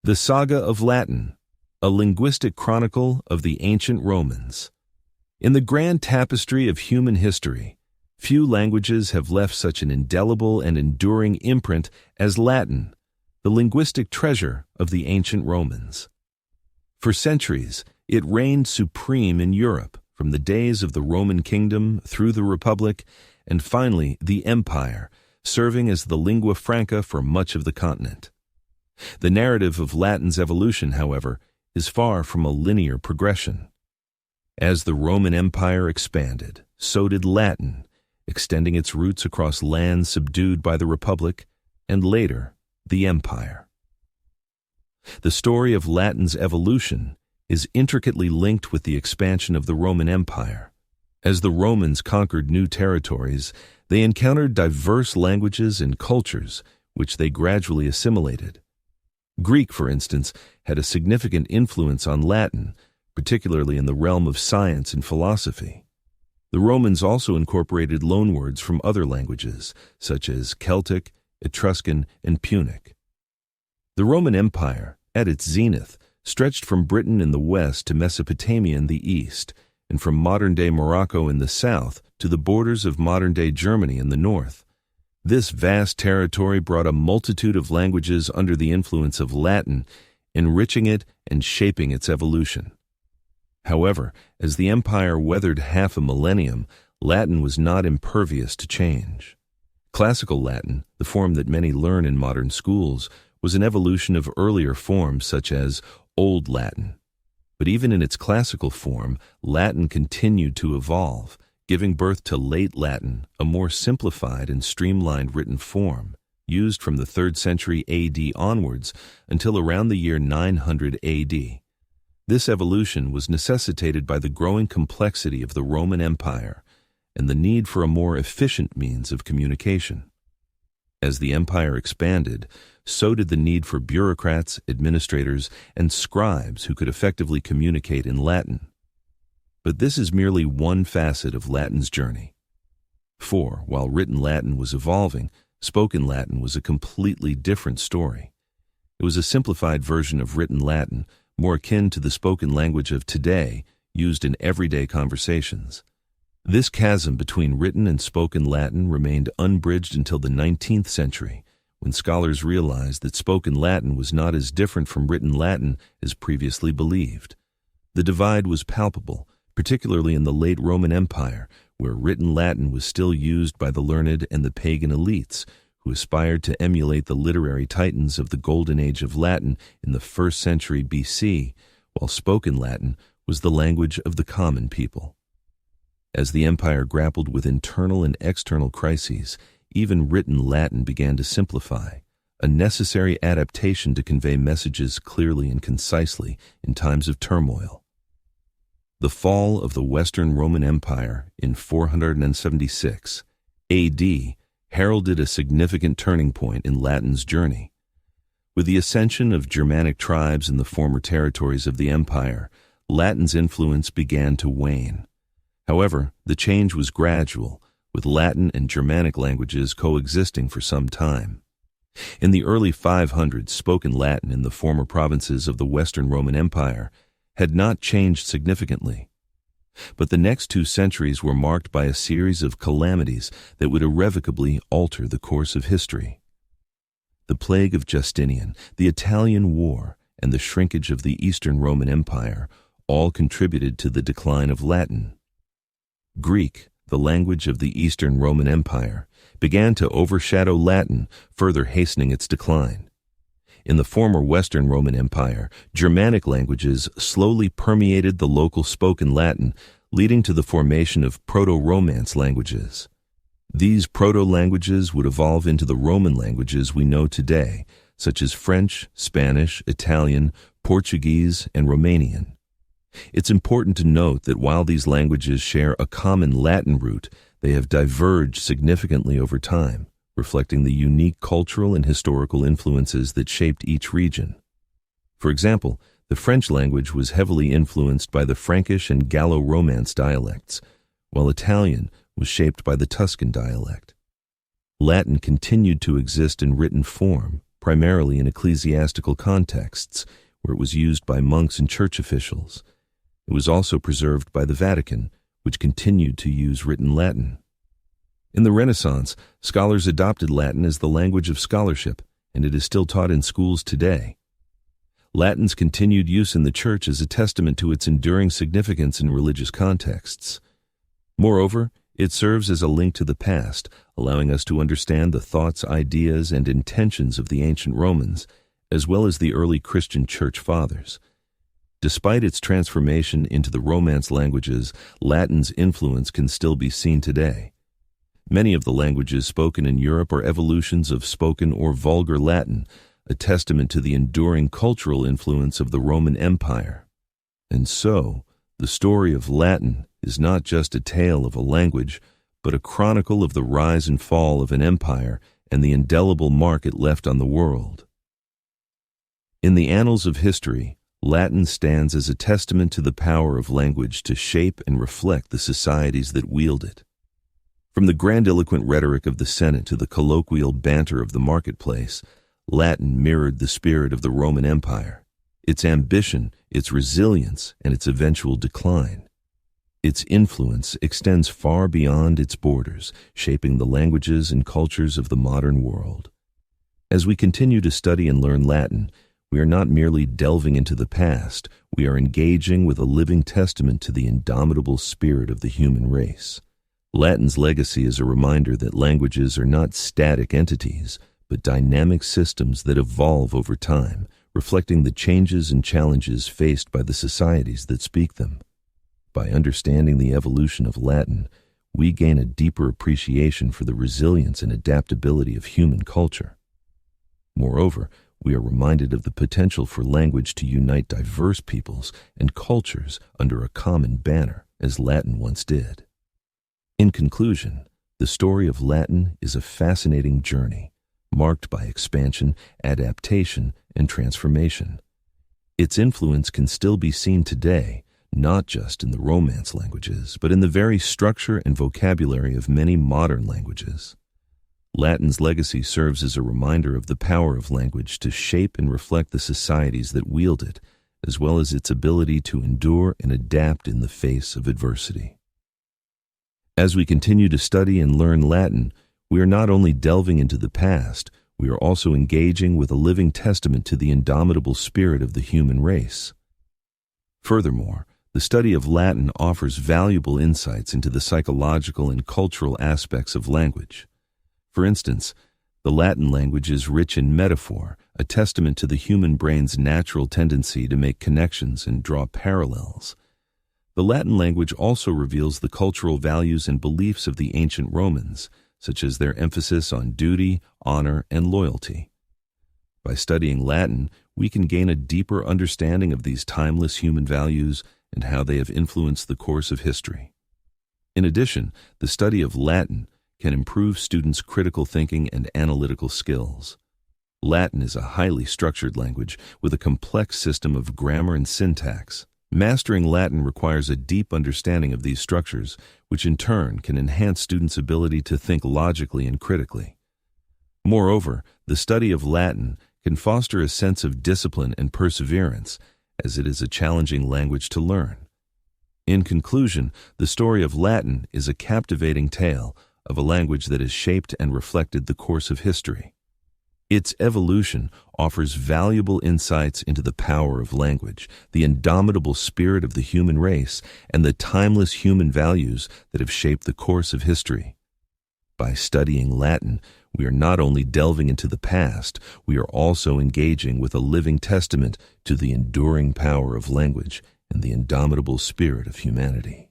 The Saga of Latin, a linguistic chronicle of the ancient Romans. In the grand tapestry of human history, few languages have left such an indelible and enduring imprint as Latin, the linguistic treasure of the ancient Romans. For centuries, it reigned supreme in Europe, from the days of the Roman kingdom through the Republic, and finally the Empire, serving as the lingua franca for much of the continent. The narrative of Latin's evolution, however, is far from a linear progression. As the Roman Empire expanded, so did Latin, extending its roots across lands subdued by the Republic, and later, the Empire. The story of Latin's evolution is intricately linked with the expansion of the Roman Empire. As the Romans conquered new territories, they encountered diverse languages and cultures, which they gradually assimilated. Greek, for instance, had a significant influence on Latin, particularly in the realm of science and philosophy. The Romans also incorporated loanwords from other languages, such as Celtic, Etruscan, and Punic. The Roman Empire, at its zenith, stretched from Britain in the west to Mesopotamia in the east, and from modern-day Morocco in the south to the borders of modern-day Germany in the north. This vast territory brought a multitude of languages under the influence of Latin, enriching it and shaping its evolution. However, as the empire weathered half a millennium, Latin was not impervious to change. Classical Latin, the form that many learn in modern schools, was an evolution of earlier forms such as Old Latin. But even in its classical form, Latin continued to evolve, giving birth to Late Latin, a more simplified and streamlined written form, used from the 3rd century AD onwards until around the year 900 AD. This evolution was necessitated by the growing complexity of the Roman Empire and the need for a more efficient means of communication. As the empire expanded, so did the need for bureaucrats, administrators, and scribes who could effectively communicate in Latin. But this is merely one facet of Latin's journey. For, while written Latin was evolving, spoken Latin was a completely different story. It was a simplified version of written Latin, more akin to the spoken language of today, used in everyday conversations. This chasm between written and spoken Latin remained unbridged until the 19th century, when scholars realized that spoken Latin was not as different from written Latin as previously believed. The divide was palpable, particularly in the late Roman Empire, where written Latin was still used by the learned and the pagan elites, who aspired to emulate the literary titans of the golden age of Latin in the 1st century BC, while spoken Latin was the language of the common people. As the empire grappled with internal and external crises, even written Latin began to simplify, a necessary adaptation to convey messages clearly and concisely in times of turmoil. The fall of the Western Roman Empire in 476 AD heralded a significant turning point in Latin's journey. With the ascension of Germanic tribes in the former territories of the empire, Latin's influence began to wane. However, the change was gradual, with Latin and Germanic languages coexisting for some time. In the early 500s, spoken Latin in the former provinces of the Western Roman Empire had not changed significantly. But the next 2 centuries were marked by a series of calamities that would irrevocably alter the course of history. The plague of Justinian, the Italian War, and the shrinkage of the Eastern Roman Empire all contributed to the decline of Latin. Greek, the language of the Eastern Roman Empire, began to overshadow Latin, further hastening its decline. In the former Western Roman Empire, Germanic languages slowly permeated the local spoken Latin, leading to the formation of Proto-Romance languages. These proto-languages would evolve into the Roman languages we know today, such as French, Spanish, Italian, Portuguese, and Romanian. It's important to note that while these languages share a common Latin root, they have diverged significantly over time, reflecting the unique cultural and historical influences that shaped each region. For example, the French language was heavily influenced by the Frankish and Gallo-Romance dialects, while Italian was shaped by the Tuscan dialect. Latin continued to exist in written form, primarily in ecclesiastical contexts, where it was used by monks and church officials. It was also preserved by the Vatican, which continued to use written Latin. In the Renaissance, scholars adopted Latin as the language of scholarship, and it is still taught in schools today. Latin's continued use in the Church is a testament to its enduring significance in religious contexts. Moreover, it serves as a link to the past, allowing us to understand the thoughts, ideas, and intentions of the ancient Romans, as well as the early Christian Church Fathers. Despite its transformation into the Romance languages, Latin's influence can still be seen today. Many of the languages spoken in Europe are evolutions of spoken or vulgar Latin, a testament to the enduring cultural influence of the Roman Empire. And so, the story of Latin is not just a tale of a language, but a chronicle of the rise and fall of an empire and the indelible mark it left on the world. In the annals of history, Latin stands as a testament to the power of language to shape and reflect the societies that wield it. From the grandiloquent rhetoric of the Senate to the colloquial banter of the marketplace, Latin mirrored the spirit of the Roman Empire, its ambition, its resilience, and its eventual decline. Its influence extends far beyond its borders, shaping the languages and cultures of the modern world. As we continue to study and learn Latin, we are not merely delving into the past, we are engaging with a living testament to the indomitable spirit of the human race. Latin's legacy is a reminder that languages are not static entities, but dynamic systems that evolve over time, reflecting the changes and challenges faced by the societies that speak them. By understanding the evolution of Latin, we gain a deeper appreciation for the resilience and adaptability of human culture. Moreover, we are reminded of the potential for language to unite diverse peoples and cultures under a common banner, as Latin once did. In conclusion, the story of Latin is a fascinating journey, marked by expansion, adaptation, and transformation. Its influence can still be seen today, not just in the Romance languages, but in the very structure and vocabulary of many modern languages. Latin's legacy serves as a reminder of the power of language to shape and reflect the societies that wield it, as well as its ability to endure and adapt in the face of adversity. As we continue to study and learn Latin, we are not only delving into the past, we are also engaging with a living testament to the indomitable spirit of the human race. Furthermore, the study of Latin offers valuable insights into the psychological and cultural aspects of language. For instance, the Latin language is rich in metaphor, a testament to the human brain's natural tendency to make connections and draw parallels. The Latin language also reveals the cultural values and beliefs of the ancient Romans, such as their emphasis on duty, honor, and loyalty. By studying Latin, we can gain a deeper understanding of these timeless human values and how they have influenced the course of history. In addition, the study of Latin can improve students' critical thinking and analytical skills. Latin is a highly structured language with a complex system of grammar and syntax. Mastering Latin requires a deep understanding of these structures, which in turn can enhance students' ability to think logically and critically. Moreover, the study of Latin can foster a sense of discipline and perseverance, as it is a challenging language to learn. In conclusion, the story of Latin is a captivating tale of a language that has shaped and reflected the course of history. Its evolution offers valuable insights into the power of language, the indomitable spirit of the human race, and the timeless human values that have shaped the course of history. By studying Latin, we are not only delving into the past, we are also engaging with a living testament to the enduring power of language and the indomitable spirit of humanity.